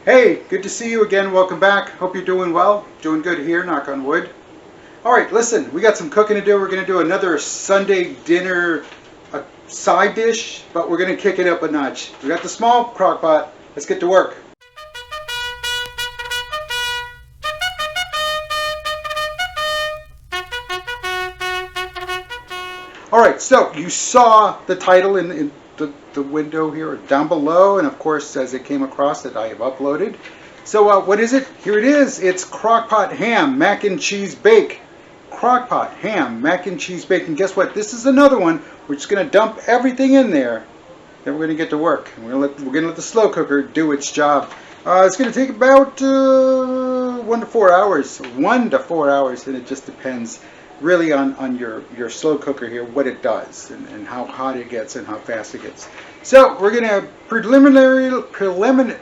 Hey, good to see you again. Welcome back. Hope you're doing well. Doing good here, knock on wood. All right, listen, we got some cooking to do. We're going to do another Sunday dinner side dish, but we're going to kick it up a notch. We got the small crock pot. Let's get to work. All right, so you saw the title in the window here down below, and of course as it came across that I have uploaded. So what is it? Here it is. It's crockpot ham mac and cheese bake. Crockpot ham mac and cheese bake. And guess what? This is another one. We're just going to dump everything in there. Then we're going to get to work. And we're going to let the slow cooker do its job. It's going to take about 1 to 4 hours. 1 to 4 hours, and it just depends really on your slow cooker here, what it does and how hot it gets and how fast it gets. So we're going to we're going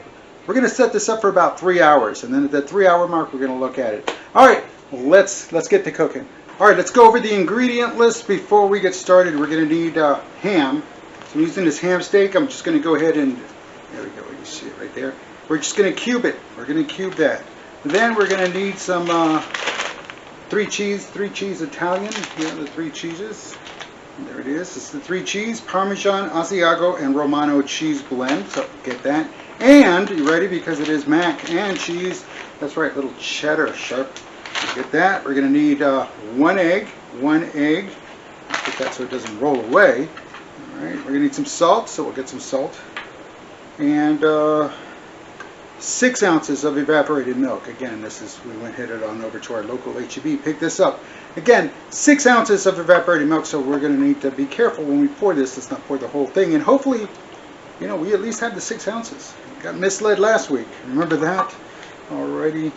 to set this up for about 3 hours, and then at that 3 hour mark we're going to look at it. All right, let's get to cooking. All right, let's go over the ingredient list before we get started. We're going to need ham. So I'm using this ham steak. I'm just going to go ahead and there we go. You see it right there. We're just going to cube it. We're going to cube that. Then we're going to need some three cheese Italian. Here are the 3 cheeses. And there it is. It's the 3 cheese, Parmesan, Asiago, and Romano cheese blend. So get that. And you ready? Because it is mac and cheese. That's right, little cheddar sharp. Get that. We're going to need 1 egg. 1 egg. Put that so it doesn't roll away. All right. We're going to need some salt. So we'll get some salt. And 6 ounces of evaporated milk. Again, we went headed on over to our local HEB, pick this up. Again, 6 ounces of evaporated milk, so we're going to need to be careful when we pour this. Let's not pour the whole thing. And hopefully, you know, we at least have the 6 ounces. Got misled last week. Remember that? Alrighty.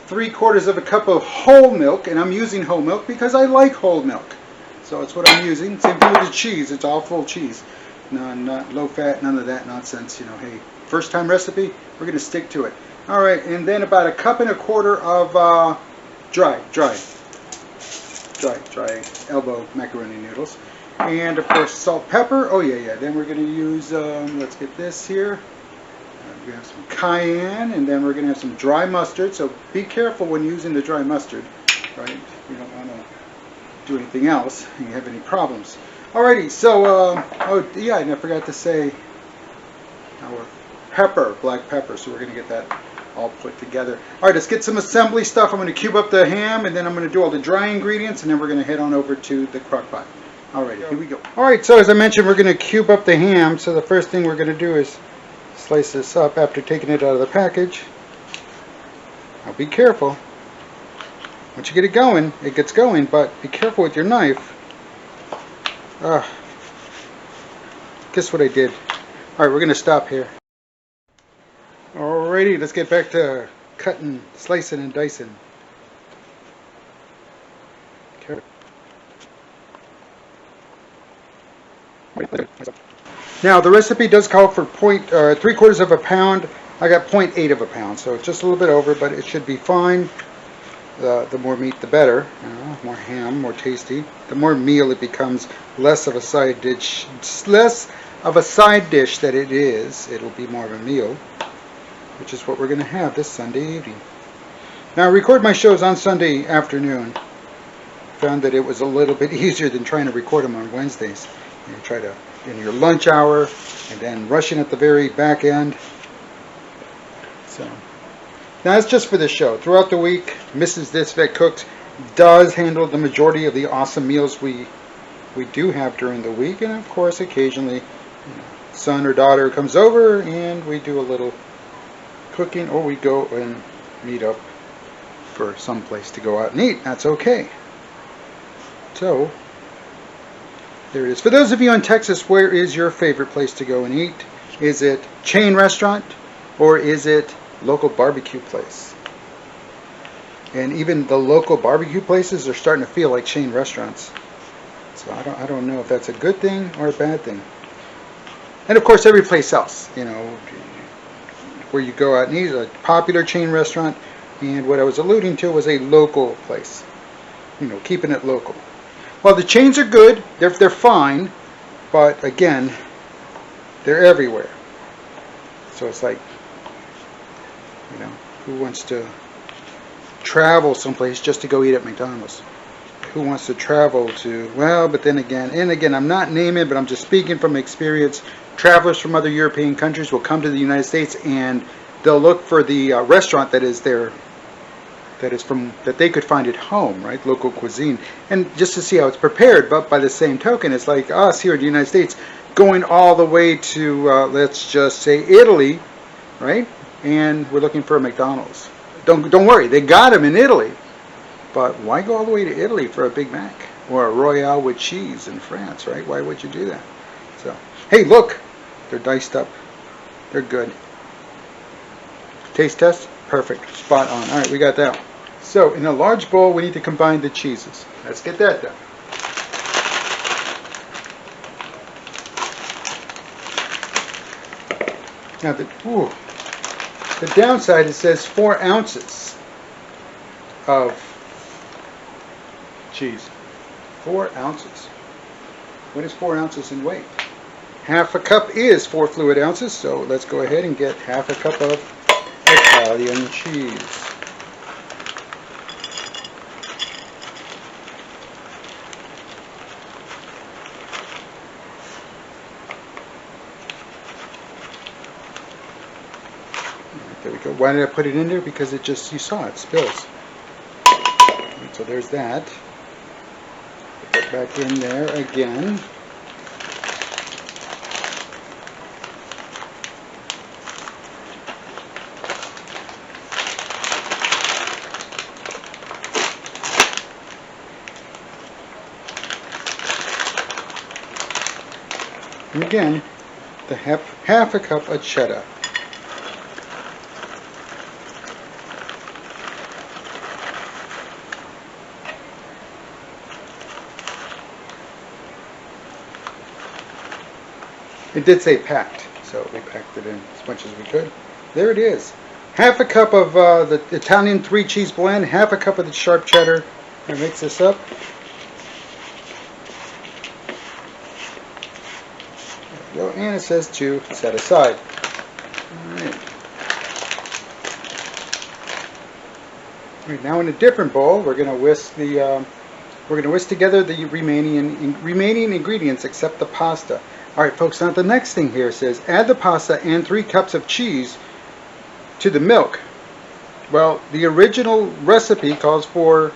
3/4 of a cup of whole milk, and I'm using whole milk because I like whole milk. So that's what I'm using. Same thing with the cheese. It's all full cheese. No, not low fat, none of that nonsense. You know, hey, first time recipe, we're going to stick to it. All right, and then about 1.25 cups of dry elbow macaroni noodles. And of course, salt, pepper. Oh yeah. Then we're going to use, let's get this here. We have some cayenne, and then we're going to have some dry mustard. So be careful when using the dry mustard, right? You don't want to do anything else and you have any problems. Alrighty, so, oh yeah, and I forgot to say our pepper, black pepper, so we're going to get that all put together. Alright, let's get some assembly stuff. I'm going to cube up the ham, and then I'm going to do all the dry ingredients, and then we're going to head on over to the crock pot. Alrighty, here we go. Alright, so as I mentioned, we're going to cube up the ham, so the first thing we're going to do is slice this up after taking it out of the package. Now be careful. Once you get it going, it gets going, but be careful with your knife. Guess what I did? Alright, we're going to stop here. Alrighty, let's get back to cutting, slicing, and dicing. Now, the recipe does call for 3/4 of a pound. I got 0.8 of a pound, so it's just a little bit over, but it should be fine. The more meat, the better. More ham, more tasty. The more meal it becomes, less of a side dish. That it is. It'll be more of a meal, which is what we're going to have this Sunday evening. Now, I record my shows on Sunday afternoon. Found that it was a little bit easier than trying to record them on Wednesdays. You try to in your lunch hour and then rushing at the very back end. So. Now, that's just for this show. Throughout the week, Mrs. This Vet Cooks does handle the majority of the awesome meals we do have during the week. And, of course, occasionally, son or daughter comes over and we do a little cooking, or we go and meet up for some place to go out and eat. That's okay. So, there it is. For those of you in Texas, where is your favorite place to go and eat? Is it chain restaurant, or is it local barbecue place? And even the local barbecue places are starting to feel like chain restaurants. So I don't know if that's a good thing or a bad thing. And of course, every place else, you know, where you go out and eat, a popular chain restaurant, and what I was alluding to was a local place. You know, keeping it local. Well, the chains are good, they're fine, but again, they're everywhere. So it's like, you know, who wants to travel someplace just to go eat at McDonald's? Who wants to travel to, well, but then again, and again, I'm not naming, but I'm just speaking from experience. Travelers from other European countries will come to the United States and they'll look for the restaurant that is there, that they could find at home, right? Local cuisine, and just to see how it's prepared. But by the same token, it's like us here in the United States going all the way to, let's just say, Italy, right? And we're looking for a McDonald's. Don't worry, they got them in Italy. But why go all the way to Italy for a Big Mac or a Royale with cheese in France, right? Why would you do that? So, hey, look, they're diced up. They're good. Taste test, perfect, spot on. All right, we got that. So, in a large bowl, we need to combine the cheeses. Let's get that done. Now, the downside, it says 4 ounces of cheese. 4 ounces. What is 4 ounces in weight? Half a cup is 4 fluid ounces, so let's go ahead and get half a cup of Italian cheese. There we go. Why did I put it in there? Because it just, you saw it spills. So there's that. Put that back in there again. And again, the half a cup of cheddar. It did say packed, so we packed it in as much as we could. There it is. Half a cup of the Italian 3 cheese blend, half a cup of the sharp cheddar. I'm going to mix this up. There we go. And it says to set aside. Alright. Now in a different bowl, we're going to whisk together the remaining ingredients except the pasta. Alright folks, now the next thing here says add the pasta and 3 cups of cheese to the milk. Well, the original recipe calls for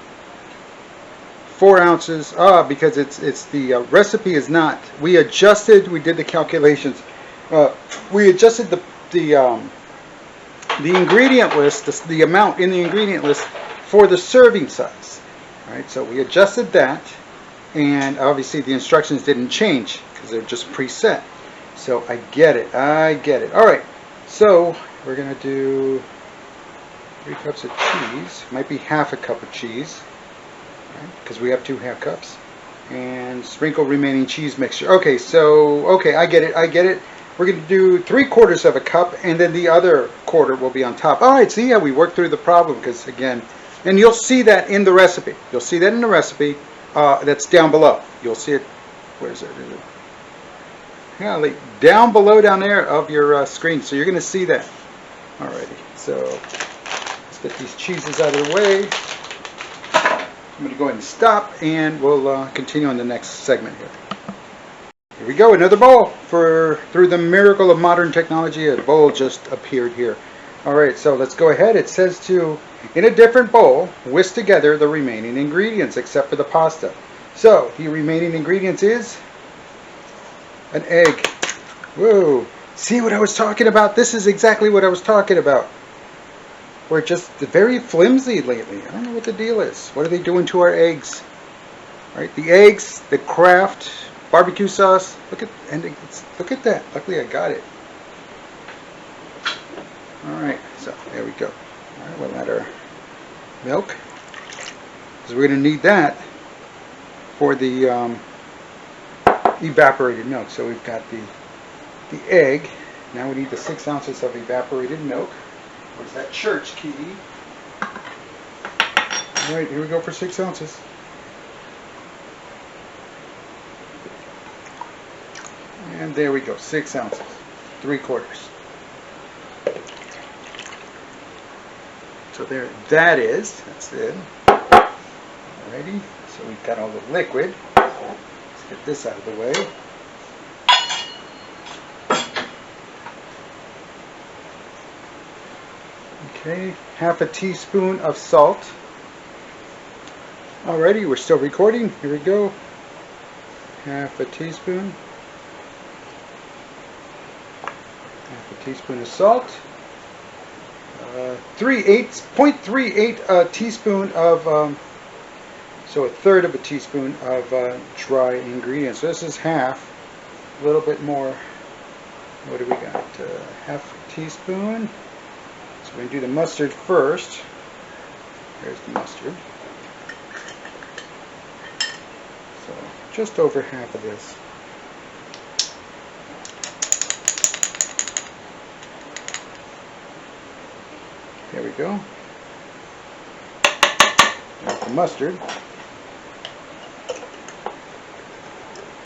4 ounces, because it's the recipe is not. We did the calculations. We adjusted the ingredient list, the amount in the ingredient list for the serving size. Alright, so we adjusted that, and obviously the instructions didn't change, because they're just preset. So I get it. Alright, so we're going to do 3 cups of cheese. Might be half a cup of cheese, because we have 2 half cups. And sprinkle remaining cheese mixture. Okay, I get it. We're going to do 3/4 of a cup, and then the other quarter will be on top. Alright, see how we worked through the problem, because again, and you'll see that in the recipe. That's down below. You'll see it. Where is it? Yeah, like down below down there of your screen. So you're going to see that. Alrighty. So let's get these cheeses out of the way. I'm going to go ahead and stop, and we'll continue on the next segment here. Here we go. Another bowl. Through the miracle of modern technology, a bowl just appeared here. Alright, so let's go ahead. It says to, in a different bowl, whisk together the remaining ingredients except for the pasta. So, the remaining ingredients is an egg. Whoa. See what I was talking about? This is exactly what I was talking about. We're just very flimsy lately. I don't know what the deal is. What are they doing to our eggs? Right, the eggs, the Kraft barbecue sauce. Look at that. Luckily I got it. Alright, so there we go. Alright, we'll add our milk, because we're going to need that for the evaporated milk. So we've got the egg. Now we need the 6 ounces of evaporated milk. Where's that church key? Alright, here we go for 6 ounces. And there we go, 6 ounces, 3/4. So there, that's it. Alrighty, so we've got all the liquid. Let's get this out of the way. Okay, half a teaspoon of salt. Alrighty, we're still recording. Here we go. Half a teaspoon. Half a teaspoon of salt. 0.38 teaspoon of, so a third of a teaspoon of dry ingredients. So this is half, a little bit more. What do we got? Half a teaspoon. So we're going to do the mustard first. There's the mustard. So just over half of this. There we go. There's the mustard.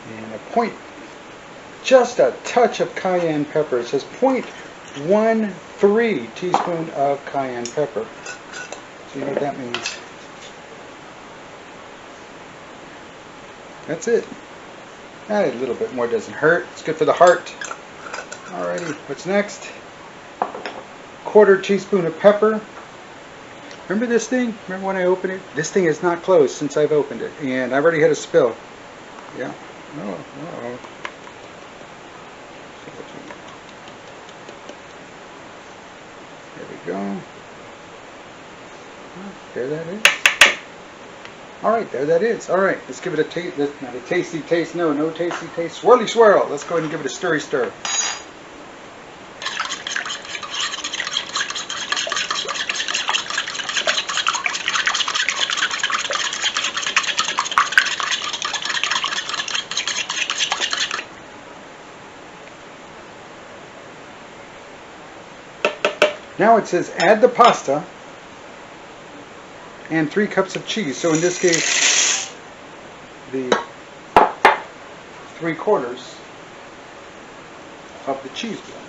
And just a touch of cayenne pepper. It says 0.13 teaspoon of cayenne pepper. So you know what that means. That's it. A little bit more doesn't hurt. It's good for the heart. Alrighty, what's next? Quarter teaspoon of pepper. Remember this thing? Remember when I opened it? This thing is not closed since I've opened it. And I've already had a spill. Yeah. Oh. There we go. There that is. Alright, there that is. Alright, let's give it a taste. Not a tasty taste. No tasty taste. Swirly swirl. Let's go ahead and give it a stirry stir. Now it says add the pasta and 3 cups of cheese. So in this case, the 3/4 of the cheese blend.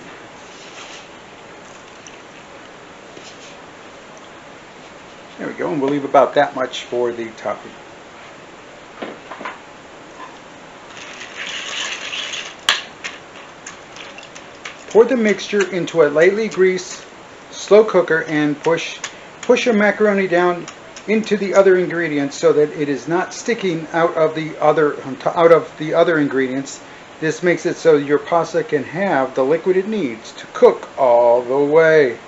There we go, and we'll leave about that much for the topping. Pour the mixture into a lightly greased slow cooker and push your macaroni down into the other ingredients so that it is not sticking out of the other ingredients. This makes it so your pasta can have the liquid it needs to cook all the way.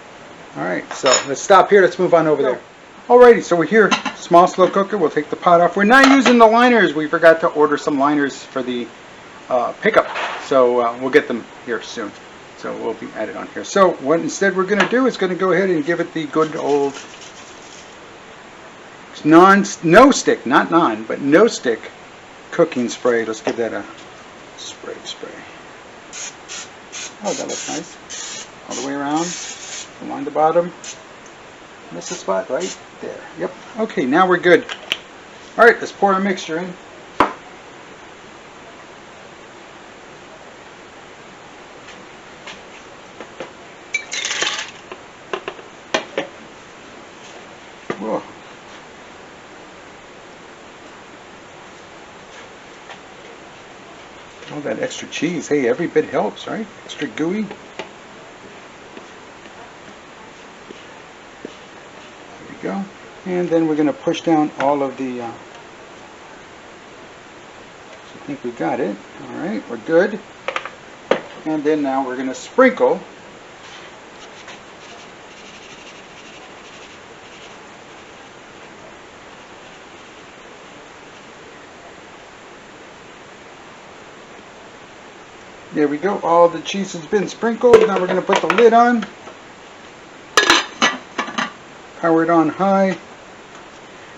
Alright, so let's stop here. Let's move on over there. Alrighty, so we're here. Small slow cooker. We'll take the pot off. We're not using the liners. We forgot to order some liners for the pickup. So we'll get them here soon. So we'll be added on here. So what instead we're going to do is going to go ahead and give it the good old no stick cooking spray. Let's give that a spray. Oh, that looks nice. All the way around, along the bottom. Miss the spot right there. Yep. Okay, now we're good. All right, let's pour our mixture in. Whoa. All that extra cheese. Hey, every bit helps, right? Extra gooey. There we go. And then we're going to push down all of the... I think we got it. All right, we're good. And then now we're going to sprinkle There we go. All the cheese has been sprinkled. Now we're going to put the lid on. Power it on high.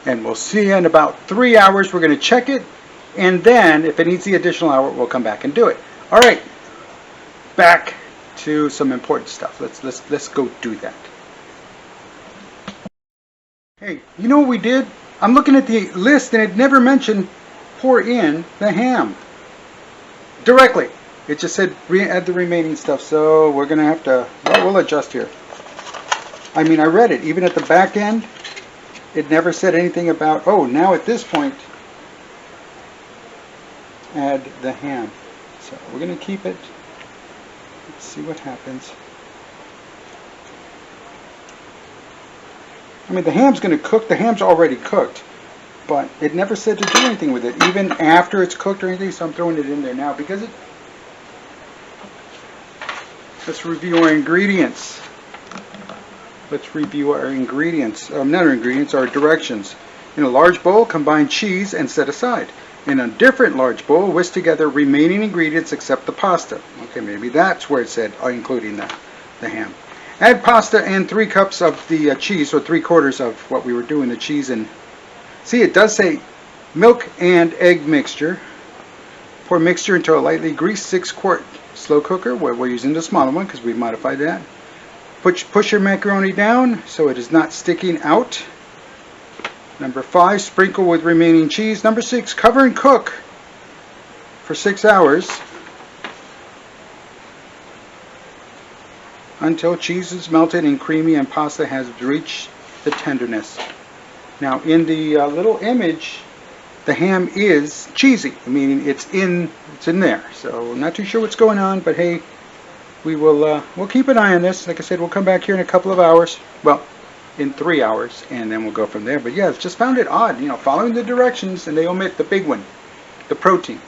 And we'll see in about 3 hours. We're going to check it. And then, if it needs the additional hour, we'll come back and do it. All right. Back to some important stuff. Let's go do that. Hey, you know what we did? I'm looking at the list and it never mentioned pour in the ham directly. It just said add the remaining stuff, so we're going to have to, well, we'll adjust here. I mean, I read it. Even at the back end, it never said anything about, oh, now at this point, add the ham. So we're going to keep it. Let's see what happens. I mean, the ham's going to cook. The ham's already cooked. But it never said to do anything with it, even after it's cooked or anything, so I'm throwing it in there now because it... Let's review our ingredients. Let's review our ingredients. Not our ingredients, our directions. In a large bowl, combine cheese and set aside. In a different large bowl, whisk together remaining ingredients except the pasta. Okay, maybe that's where it said including the ham. Add pasta and 3 cups of the cheese, so 3/4 of what we were doing, the cheese and... See, it does say milk and egg mixture. Pour mixture into a lightly greased 6-quart slow cooker. We're using the smaller one because we've modified that. Push your macaroni down so it is not sticking out. Number 5, sprinkle with remaining cheese. Number 6, cover and cook for 6 hours until cheese is melted and creamy and pasta has reached the tenderness. Now, in the little image, the ham is cheesy, meaning it's in there. So I'm not too sure what's going on, but hey, we'll keep an eye on this. Like I said, we'll come back here in a couple of hours. Well, in 3 hours, and then we'll go from there. But yeah, I've just found it odd, following the directions, and they omit the big one, the protein.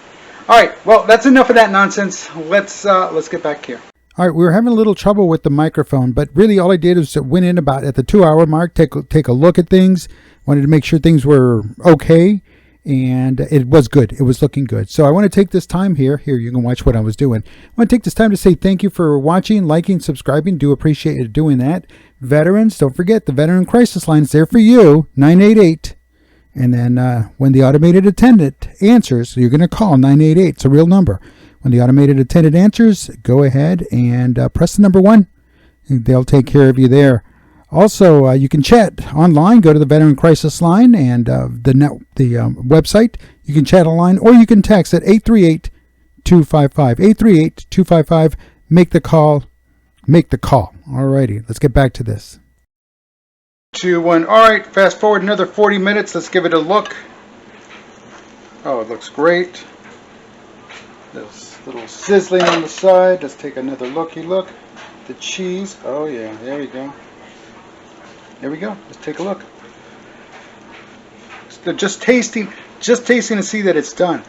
All right, well, that's enough of that nonsense. Let's get back here. All right, we were having a little trouble with the microphone, but really all I did was went in about at the 2-hour mark, take a look at things, wanted to make sure things were okay, and it was good. It was looking good. So I want to take this time here, you can watch what I was doing. I want to take this time to say thank you for watching, liking, subscribing. Do appreciate you doing that. Veterans, don't forget the Veteran Crisis Line is there for you, 988. And then when the automated attendant answers, you're going to call 988. It's a real number. When the automated attendant answers, go ahead and press the number 1. They'll take care of you there. Also, you can chat online. Go to the Veteran Crisis Line and the website. You can chat online, or you can text at 838-255. 838-255. Make the call. Make the call. Alrighty, let's get back to this. 2, 1. All right, fast forward another 40 minutes. Let's give it a look. Oh, it looks great. There's a little sizzling on the side. Let's take another looky look. The cheese. Oh yeah, there we go. There we go. Let's take a look. So just tasting to see that it's done.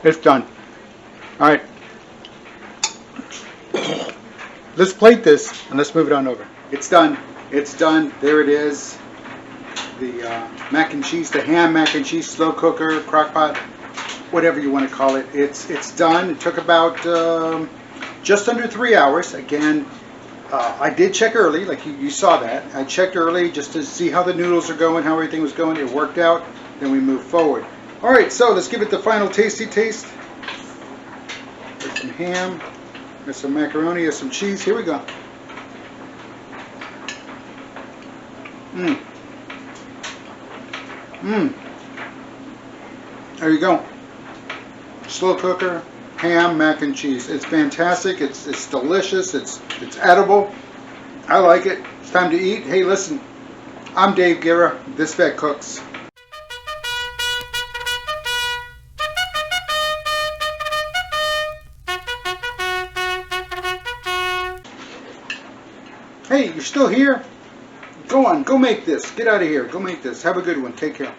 It's done. All right. Let's plate this and let's move it on over. It's done. It's done. There it is. The mac and cheese, the ham mac and cheese, slow cooker, crock pot, whatever you want to call it. It's done. It took about just under 3 hours. Again, I did check early, like you saw that. I checked early just to see how the noodles are going, how everything was going. It worked out. Then we moved forward. All right, so let's give it the final tasty taste. There's some ham, there's some macaroni, there's some cheese. Here we go. There you go. Slow cooker, ham, mac and cheese. It's fantastic. It's delicious. It's edible. I like it. It's time to eat. Hey, listen. I'm Dave Guerra. This Vet Cooks. Hey, you're still here? Go on. Go make this. Get out of here. Go make this. Have a good one. Take care.